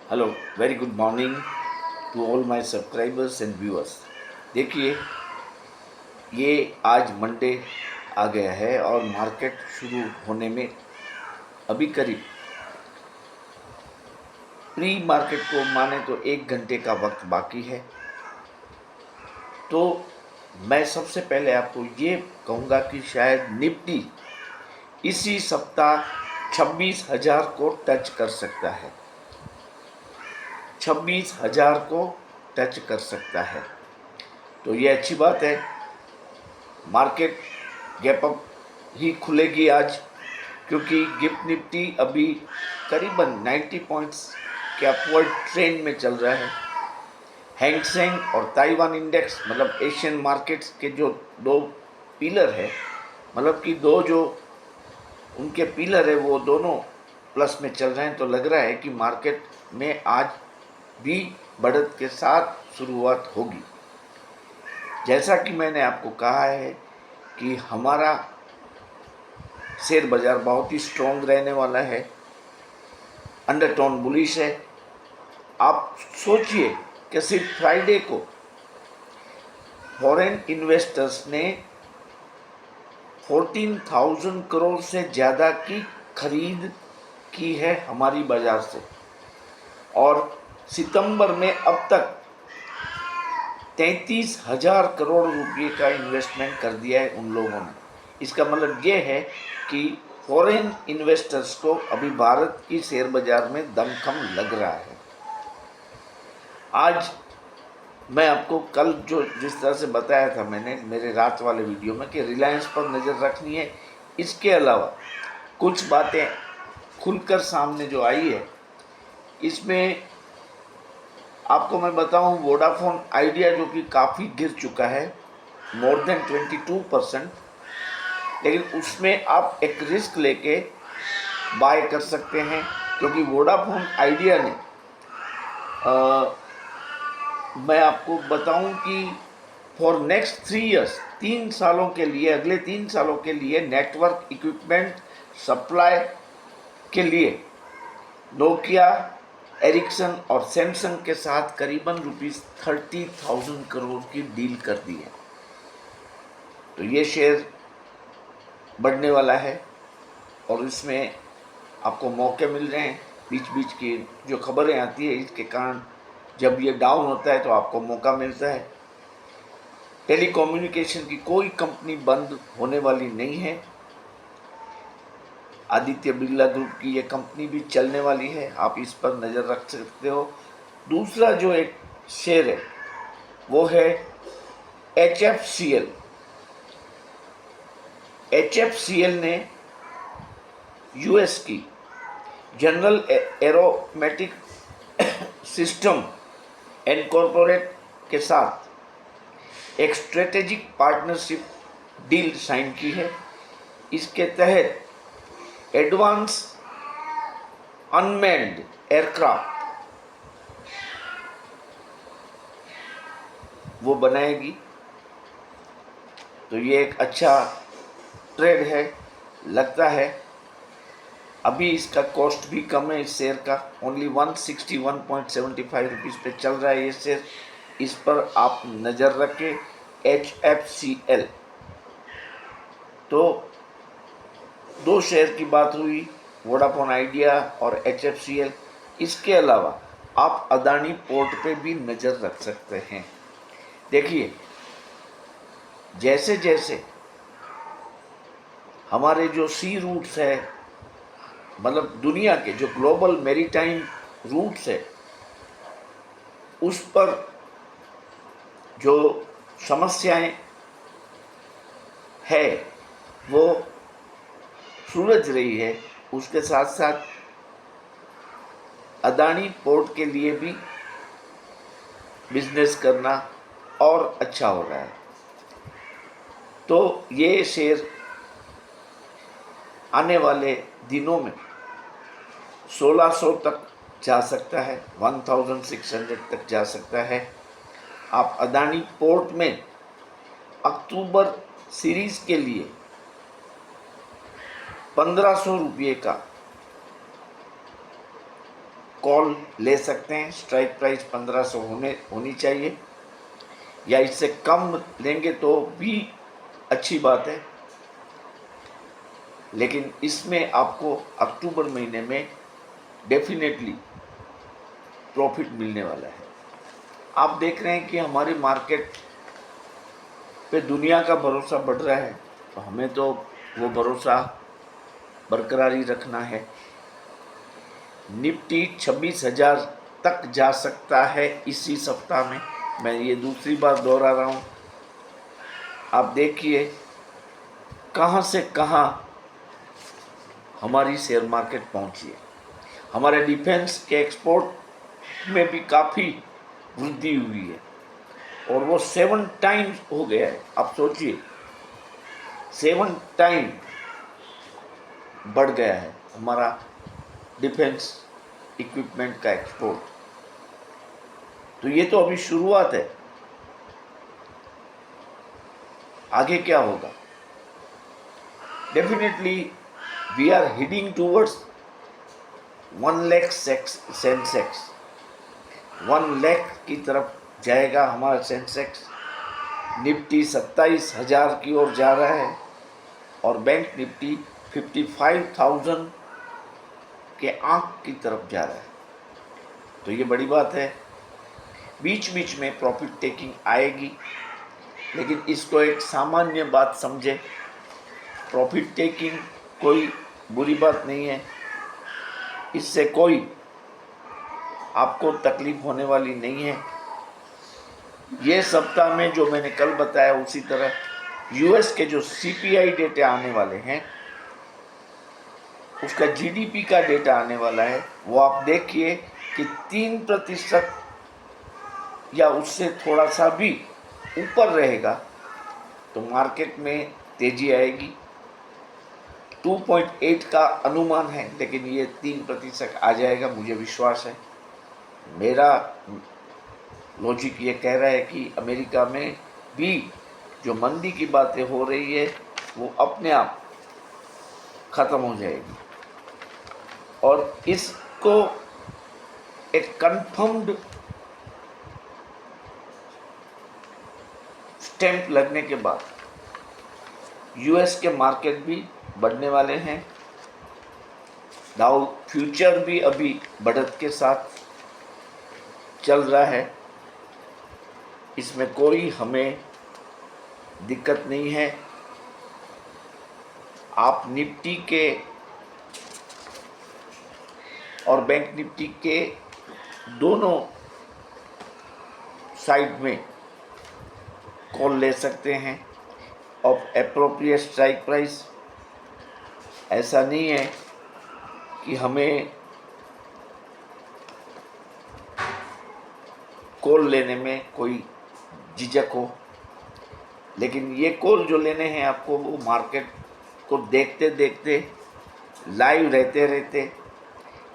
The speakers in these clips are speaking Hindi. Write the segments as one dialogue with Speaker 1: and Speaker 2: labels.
Speaker 1: Hello, very good morning to all my subscribers and viewers. देखिए, ये आज मंडे आ गया है और मार्केट शुरू होने में अभी करीब प्री मार्केट को माने तो 1 घंटे का वक्त बाकी है। तो मैं सबसे पहले आपको ये कहूँगा कि शायद निफ्टी इसी सप्ताह 26,000 को टच कर सकता है। 26,000 को टच कर सकता है, तो ये अच्छी बात है। मार्केट गैप अप ही खुलेगी आज, क्योंकि गिफ्ट निफ्टी अभी करीबन 90 पॉइंट्स के अपवर्ड ट्रेंड में चल रहा है। हैंग सेंग और ताइवान इंडेक्स मतलब एशियन मार्केट्स के जो दो पिलर है, मतलब कि दो जो उनके पिलर है, वो दोनों प्लस में चल रहे हैं। तो लग रहा है कि मार्केट में आज भी बढ़त के साथ शुरुआत होगी। जैसा कि मैंने आपको कहा है कि हमारा शेयर बाज़ार बहुत ही स्ट्रॉन्ग रहने वाला है, अंडरटोन बुलिश है। आप सोचिए कि सिर्फ फ्राइडे को फॉरेन इन्वेस्टर्स ने 14,000 करोड़ से ज़्यादा की खरीद की है हमारी बाज़ार से, और सितंबर में अब तक 33,000 करोड़ रुपये का इन्वेस्टमेंट कर दिया है उन लोगों ने। इसका मतलब ये है कि फॉरेन इन्वेस्टर्स को अभी भारत की शेयर बाज़ार में दमखम लग रहा है। आज मैं आपको कल जो जिस तरह से बताया था मैंने मेरे रात वाले वीडियो में कि रिलायंस पर नज़र रखनी है, इसके अलावा कुछ बातें खुलकर सामने जो आई है, इसमें आपको मैं बताऊं, वोडाफोन आइडिया जो कि काफ़ी गिर चुका है, मोर देन 22%, लेकिन उसमें आप एक रिस्क लेके बाय कर सकते हैं, क्योंकि वोडाफोन आइडिया ने मैं आपको बताऊं कि फॉर नेक्स्ट 3 इयर्स, 3 सालों के लिए, अगले 3 सालों के लिए नेटवर्क इक्विपमेंट सप्लाई के लिए नोकिया, एरिक्सन और सैमसंग के साथ करीबन ₹30,000 करोड़ की डील कर दी है। तो ये शेयर बढ़ने वाला है और इसमें आपको मौके मिल रहे हैं। बीच बीच की जो खबरें आती है, इसके कारण जब ये डाउन होता है तो आपको मौका मिलता है। टेलीकम्युनिकेशन की कोई कंपनी बंद होने वाली नहीं है। आदित्य बिरला ग्रुप की ये कंपनी भी चलने वाली है, आप इस पर नज़र रख सकते हो। दूसरा जो एक शेयर है वो है HFCL। HFCL ने यूएस की जनरल एरोमेटिक सिस्टम इनकॉर्पोरेट के साथ एक स्ट्रेटेजिक पार्टनरशिप डील साइन की है। इसके तहत एडवांस अनमैन्ड एयरक्राफ्ट वो बनाएगी। तो ये एक अच्छा ट्रेड है, लगता है। अभी इसका कॉस्ट भी कम है, इस शेयर का ओनली 161.75 रुपीज़ पे चल रहा है ये शेयर। इस पर आप नज़र रखें। HFCL। तो दो शेयर की बात हुई, वोडाफोन आइडिया और HFCL। इसके अलावा आप अदानी पोर्ट पे भी नज़र रख सकते हैं। देखिए, जैसे जैसे हमारे जो सी रूट्स है, मतलब दुनिया के जो ग्लोबल मैरीटाइम रूट्स है, उस पर जो समस्याएं है वो सुलझ रही है, उसके साथ साथ अदानी पोर्ट के लिए भी बिजनेस करना और अच्छा हो रहा है। तो ये शेयर आने वाले दिनों में 1600 तक जा सकता है, 1600 तक जा सकता है। आप अदानी पोर्ट में अक्टूबर सीरीज के लिए 1500 रुपये का कॉल ले सकते हैं। स्ट्राइक प्राइस 1500 होनी चाहिए, या इससे कम लेंगे तो भी अच्छी बात है, लेकिन इसमें आपको अक्टूबर महीने में डेफिनेटली प्रॉफिट मिलने वाला है। आप देख रहे हैं कि हमारी मार्केट पे दुनिया का भरोसा बढ़ रहा है, तो हमें तो वो भरोसा बरकरार ही रखना है। निफ्टी 26,000 तक जा सकता है इसी सप्ताह में। मैं ये दूसरी बार दोहरा रहा हूँ। आप देखिए कहाँ से कहाँ हमारी शेयर मार्केट पहुँची है। हमारे डिफेंस के एक्सपोर्ट में भी काफ़ी वृद्धि हुई है, और वो 7 टाइम्स हो गया है। आप सोचिए 7 टाइम बढ़ गया है हमारा डिफेंस इक्विपमेंट का एक्सपोर्ट। तो ये तो अभी शुरुआत है, आगे क्या होगा। Definitely we are heading towards 1 lakh Sensex, 1 lakh की तरफ जाएगा हमारा सेंसेक्स। निफ्टी 27,000 की ओर जा रहा है, और बैंक निफ्टी 55,000 के आंक की तरफ जा रहा है। तो ये बड़ी बात है। बीच बीच में प्रॉफिट टेकिंग आएगी, लेकिन इसको एक सामान्य बात समझे। प्रॉफिट टेकिंग कोई बुरी बात नहीं है, इससे कोई आपको तकलीफ होने वाली नहीं है। ये सप्ताह में जो मैंने कल बताया, उसी तरह यूएस के जो सीपीआई डेटा आने वाले हैं, उसका जीडीपी का डेटा आने वाला है, वो आप देखिए कि 3% या उससे थोड़ा सा भी ऊपर रहेगा तो मार्केट में तेजी आएगी। 2.8 का अनुमान है, लेकिन ये 3% आ जाएगा, मुझे विश्वास है। मेरा लॉजिक ये कह रहा है कि अमेरिका में भी जो मंदी की बातें हो रही है वो अपने आप ख़त्म हो जाएगी, और इसको एक कंफर्म्ड स्टैंप लगने के बाद यूएस के मार्केट भी बढ़ने वाले हैं। डाउ फ्यूचर भी अभी बढ़त के साथ चल रहा है, इसमें कोई हमें दिक्कत नहीं है। आप निफ्टी के और बैंक निफ्टी के दोनों साइड में कॉल ले सकते हैं ऑफ एप्रोप्रिएट स्ट्राइक प्राइस। ऐसा नहीं है कि हमें कॉल लेने में कोई झिझक हो, लेकिन ये कॉल जो लेने हैं आपको, वो मार्केट को देखते देखते, लाइव रहते रहते,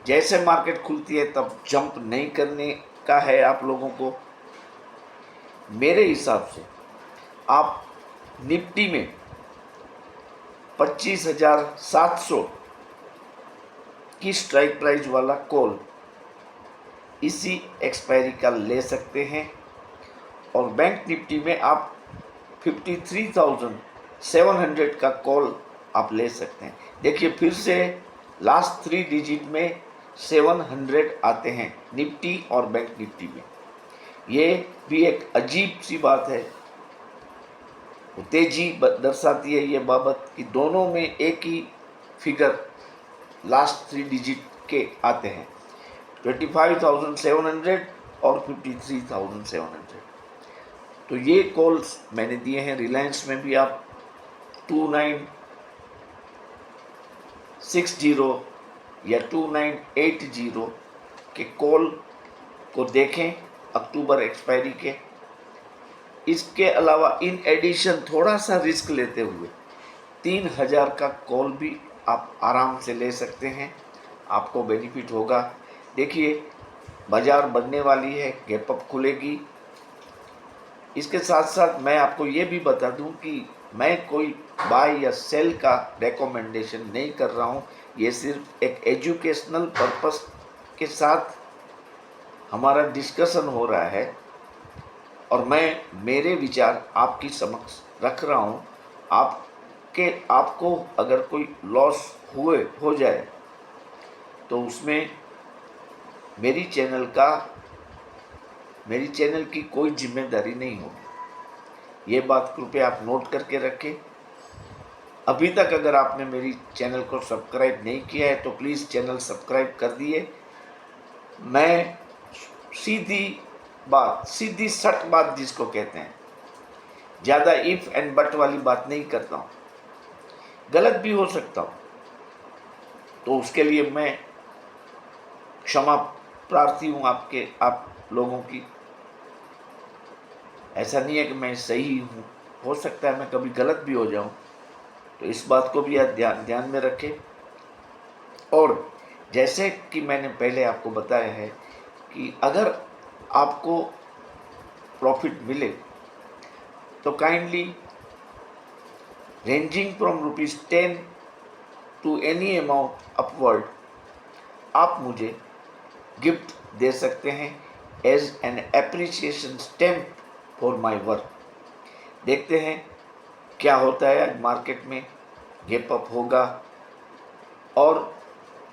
Speaker 1: जैसे मार्केट खुलती है तब जंप नहीं करने का है आप लोगों को। मेरे हिसाब से आप निफ्टी में 25,700 की स्ट्राइक प्राइस वाला कॉल इसी एक्सपायरी का ले सकते हैं, और बैंक निफ्टी में आप 53,700 का कॉल आप ले सकते हैं। देखिए फिर से लास्ट 3 डिजिट में 700 आते हैं निफ्टी और बैंक निफ्टी में। ये भी एक अजीब सी बात है, तेजी दर्शाती है ये बाबत कि दोनों में एक ही फिगर लास्ट 3 डिजिट के आते हैं, 25,700 और 53,700। तो ये कॉल्स मैंने दिए हैं। रिलायंस में भी आप 2960 या 2980 के कॉल को देखें अक्टूबर एक्सपायरी के। इसके अलावा इन एडिशन थोड़ा सा रिस्क लेते हुए 3,000 का कॉल भी आप आराम से ले सकते हैं, आपको बेनिफिट होगा। देखिए बाज़ार बढ़ने वाली है, गैप अप खुलेगी। इसके साथ साथ मैं आपको ये भी बता दूं कि मैं कोई बाय या सेल का रेकमेंडेशन नहीं कर रहा हूं। ये सिर्फ एक एजुकेशनल पर्पस के साथ हमारा डिस्कशन हो रहा है और मैं मेरे विचार आपकी समक्ष रख रहा हूँ। आपको अगर कोई लॉस हो जाए तो उसमें मेरी चैनल की कोई जिम्मेदारी नहीं होगी। ये बात कृपया आप नोट करके रखें। अभी तक अगर आपने मेरी चैनल को सब्सक्राइब नहीं किया है तो प्लीज़ चैनल सब्सक्राइब कर दिए। मैं सीधी सट बात जिसको कहते हैं, ज़्यादा इफ़ एंड बट वाली बात नहीं करता हूँ। गलत भी हो सकता हूँ तो उसके लिए मैं क्षमा प्रार्थी हूँ आप लोगों की। ऐसा नहीं है कि मैं सही हूँ, हो सकता है मैं कभी गलत भी हो जाऊँ, तो इस बात को भी आप ध्यान में रखें। और जैसे कि मैंने पहले आपको बताया है कि अगर आपको प्रॉफिट मिले तो kindly ranging from ₹10 to any amount upward आप मुझे गिफ्ट दे सकते हैं as an appreciation stamp for my work. देखते हैं क्या होता है। आज मार्केट में गैप अप होगा और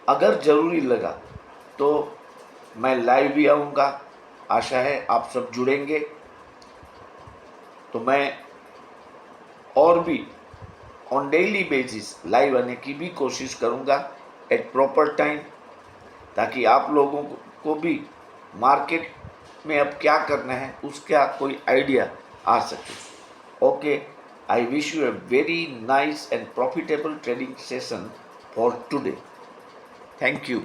Speaker 1: अगर ज़रूरी लगा तो मैं लाइव भी आऊँगा। आशा है आप सब जुड़ेंगे तो मैं और भी ऑन डेली बेसिस लाइव आने की भी कोशिश करूँगा एट प्रॉपर टाइम, ताकि आप लोगों को भी मार्केट में अब क्या करना है उसका कोई आइडिया आ सके। Okay, I wish you a very nice and profitable trading session for today. Thank you.